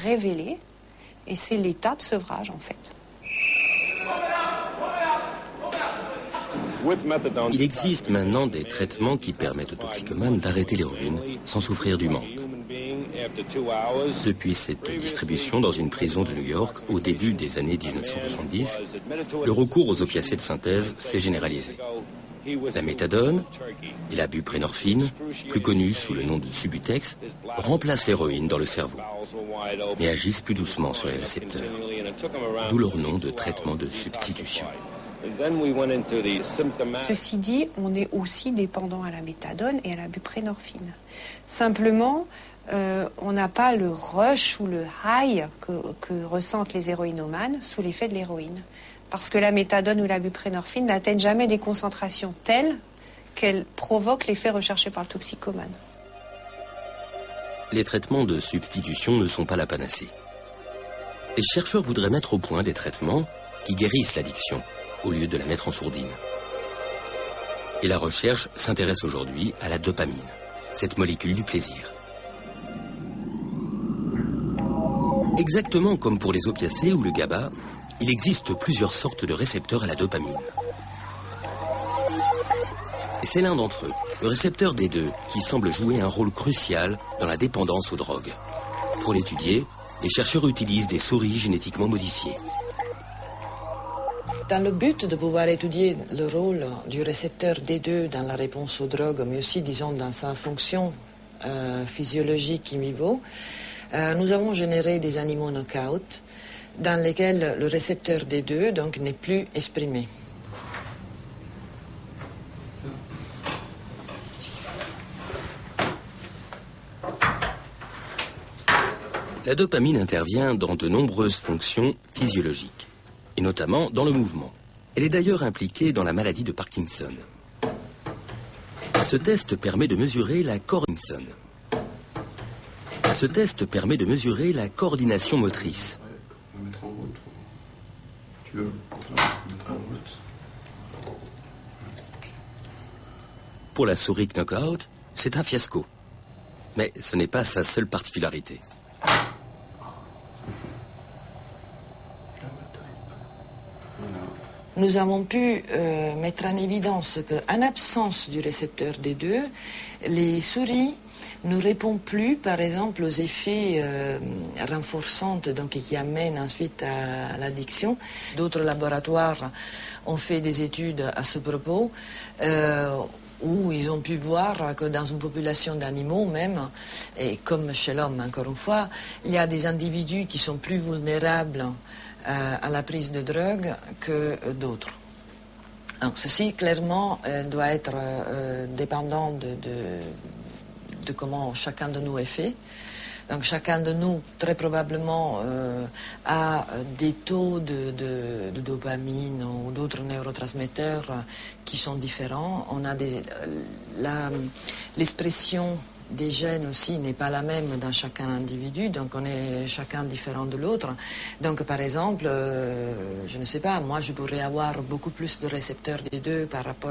révélé, et c'est l'état de sevrage en fait. Il existe maintenant des traitements qui permettent aux toxicomanes d'arrêter l'héroïne sans souffrir du manque. Depuis cette distribution dans une prison de New York au début des années 1970, le recours aux opiacés de synthèse s'est généralisé. La méthadone et la buprenorphine, plus connues sous le nom de Subutex, remplacent l'héroïne dans le cerveau, mais agissent plus doucement sur les récepteurs, d'où leur nom de traitement de substitution. Ceci dit, on est aussi dépendant à la méthadone et à la buprenorphine. Simplement, on n'a pas le rush ou le high que ressentent les héroïnomanes sous l'effet de l'héroïne. Parce que la méthadone ou la buprenorphine n'atteignent jamais des concentrations telles qu'elles provoquent l'effet recherché par le toxicomane. Les traitements de substitution ne sont pas la panacée. Les chercheurs voudraient mettre au point des traitements qui guérissent l'addiction au lieu de la mettre en sourdine. Et la recherche s'intéresse aujourd'hui à la dopamine, cette molécule du plaisir. Exactement comme pour les opiacés ou le GABA, il existe plusieurs sortes de récepteurs à la dopamine. Et c'est l'un d'entre eux, le récepteur D2, qui semble jouer un rôle crucial dans la dépendance aux drogues. Pour l'étudier, les chercheurs utilisent des souris génétiquement modifiées. Dans le but de pouvoir étudier le rôle du récepteur D2 dans la réponse aux drogues, mais aussi, disons, dans sa fonction physiologique in vivo, nous avons généré des animaux knock-out dans lesquels le récepteur D2 donc, n'est plus exprimé. La dopamine intervient dans de nombreuses fonctions physiologiques, et notamment dans le mouvement. Elle est d'ailleurs impliquée dans la maladie de Parkinson. Ce test permet de mesurer la coordination motrice. Pour la souris knockout, c'est un fiasco. Mais ce n'est pas sa seule particularité. Nous avons pu mettre en évidence qu'en absence du récepteur D2, les souris ne répondent plus, par exemple, aux effets renforçants donc, qui amènent ensuite à l'addiction. D'autres laboratoires ont fait des études à ce propos où ils ont pu voir que dans une population d'animaux même, et comme chez l'homme encore une fois, il y a des individus qui sont plus vulnérables à la prise de drogue que d'autres. Donc ceci, clairement, doit être dépendant de comment chacun de nous est fait. Donc chacun de nous, très probablement, a des taux de dopamine ou d'autres neurotransmetteurs qui sont différents. On a l'expression des gènes aussi n'est pas la même dans chacun individu, donc on est chacun différent de l'autre. Donc par exemple, je ne sais pas, moi je pourrais avoir beaucoup plus de récepteurs D2 par rapport